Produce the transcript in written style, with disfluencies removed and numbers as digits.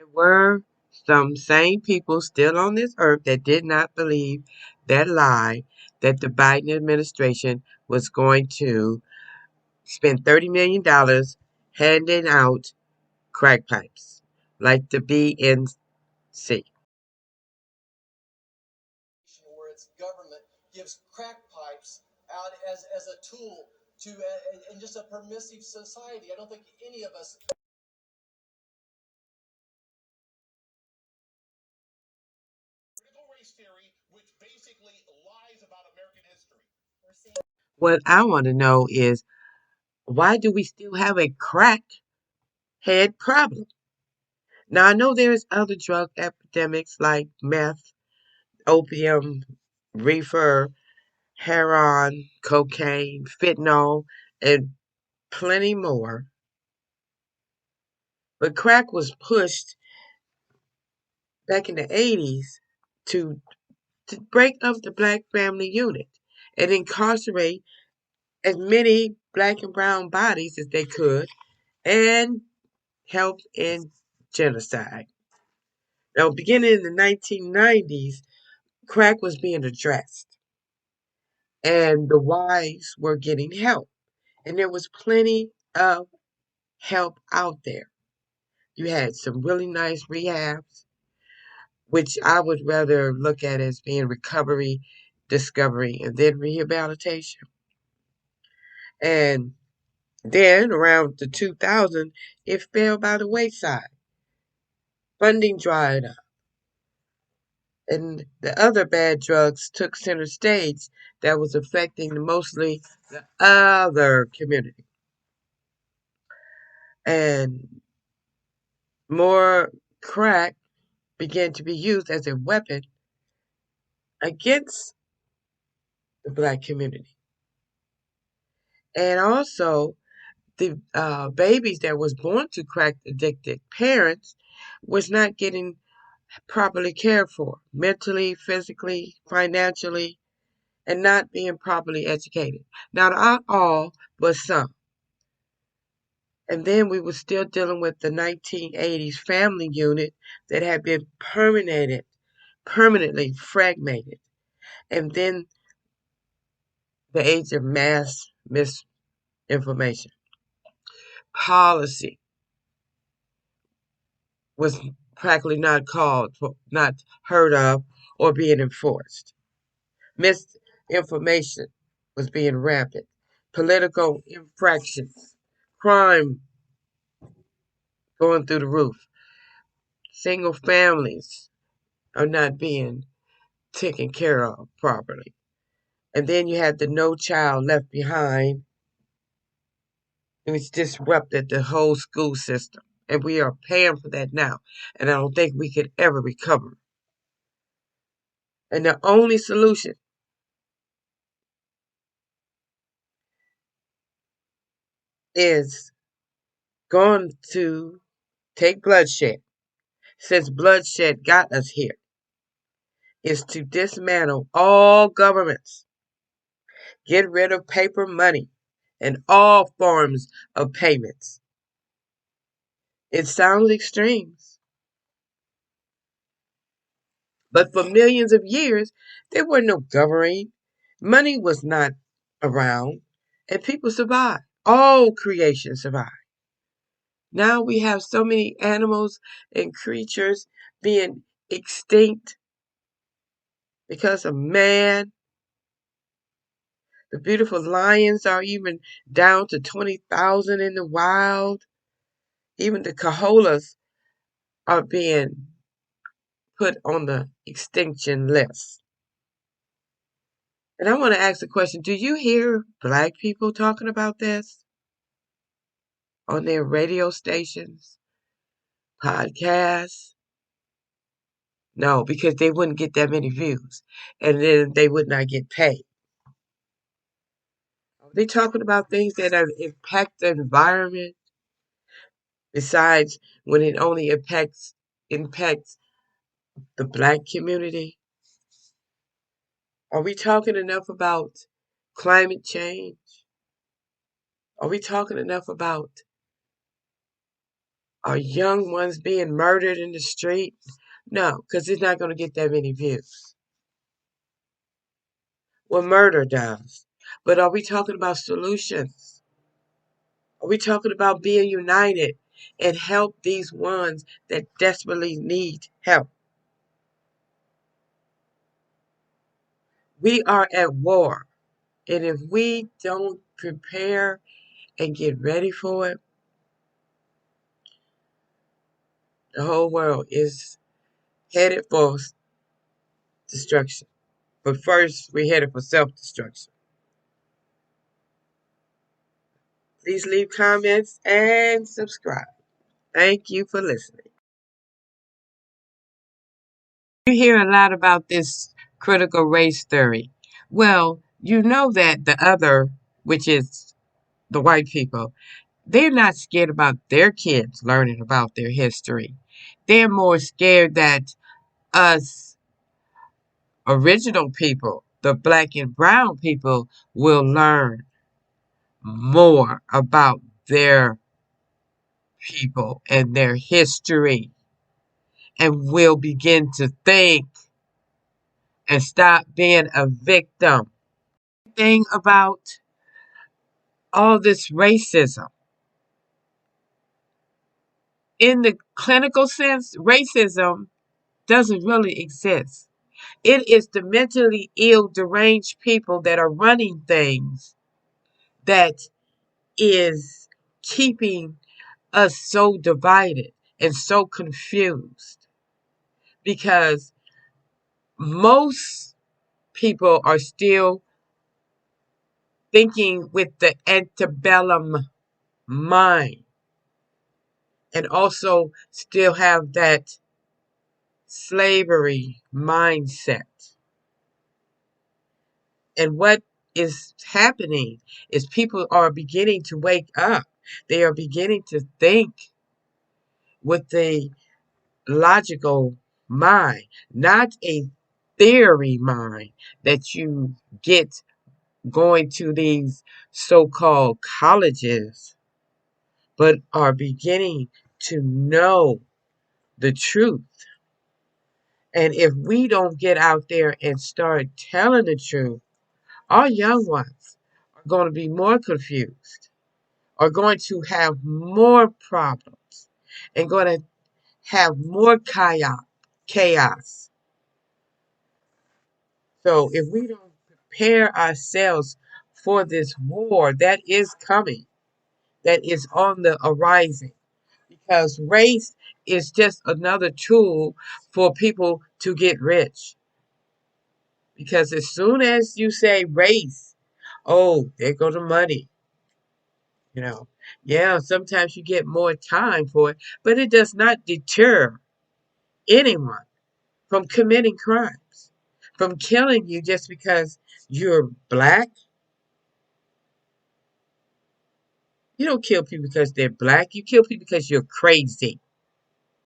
There were some sane people still on this earth that did not believe that lie that the Biden administration was going to spend $30 million handing out crack pipes like the BNC. What I want to know is, why do we still have a crack head problem? Now, I know there's other drug epidemics like meth, opium, reefer, heroin, cocaine, fentanyl, and plenty more. But crack was pushed back in the 80s to, to break up the black family unit and incarcerate as many black and brown bodies as they could and help in genocide. Now, beginning in the 1990s, crack was being addressed and the wives were getting help. And there was plenty of help out there. You had some really nice rehabs, which I would rather look at as being recovery, discovery, and then rehabilitation. And then around the 2000, it fell by the wayside. Funding dried up, and the other bad drugs took center stage that was affecting mostly the other community. And more crack began to be used as a weapon against the black community. And also, the babies that was born to crack addicted parents was not getting properly cared for mentally, physically, financially, and not being properly educated. Now, not all, but some. And then we were still dealing with the 1980s family unit that had been permanently fragmented. And then the age of mass misinformation. Policy was practically not called, not heard of, or being enforced. Misinformation was being rampant. Political infractions, crime going through the roof. Single families are not being taken care of properly. And then you had the No Child Left Behind, which disrupted the whole school system. And we are paying for that now. And I don't think we could ever recover. And the only solution is going to take bloodshed, since bloodshed got us here, is to dismantle all governments, get rid of paper money and all forms of payments. It sounds extreme, but for millions of years, there were no government. Money was not around, and people survived. All creation survived. Now we have so many animals and creatures being extinct because of man. The beautiful lions are even down to 20,000 in the wild. Even the koalas are being put on the extinction list. And I want to ask the question, do you hear black people talking about this on their radio stations, podcasts? No, because they wouldn't get that many views and then they would not get paid. They talking about things that impact the environment besides when it only impacts the black community. Are we talking enough about climate change? Are we talking enough about Are young ones being murdered in the street? No, because it's not going to get that many views. Well, murder does. But are we talking about solutions? Are we talking about being united and help these ones that desperately need help? We are at war. And if we don't prepare and get ready for it, the whole world is headed for destruction. But first, we're headed for self destruction. Please leave comments and subscribe. Thank you for listening. You hear a lot about this critical race theory. Well, you know that the other, which is the white people, they're not scared about their kids learning about their history. They're more scared that us original people, the black and brown people, will learn more about their people and their history and will begin to think and stop being a victim. Thing about all this racism. In the clinical sense, racism doesn't really exist. It is the mentally ill, deranged people that are running things that is keeping us so divided and so confused because most people are still thinking with the antebellum mind and also still have that slavery mindset. And what is happening is people are beginning to wake up. They are beginning to think with the logical mind, not a theory mind that you get going to these so called colleges, but are beginning to know the truth. And if we don't get out there and start telling the truth, our young ones are going to be more confused, are going to have more problems, and going to have more chaos. So if we don't prepare ourselves for this war that is coming, that is on the horizon, because race is just another tool for people to get rich. Because as soon as you say race, oh, there go the money. You know, yeah, sometimes you get more time for it, but it does not deter anyone from committing crimes, from killing you just because you're black. You don't kill people because they're black. You kill people because you're crazy.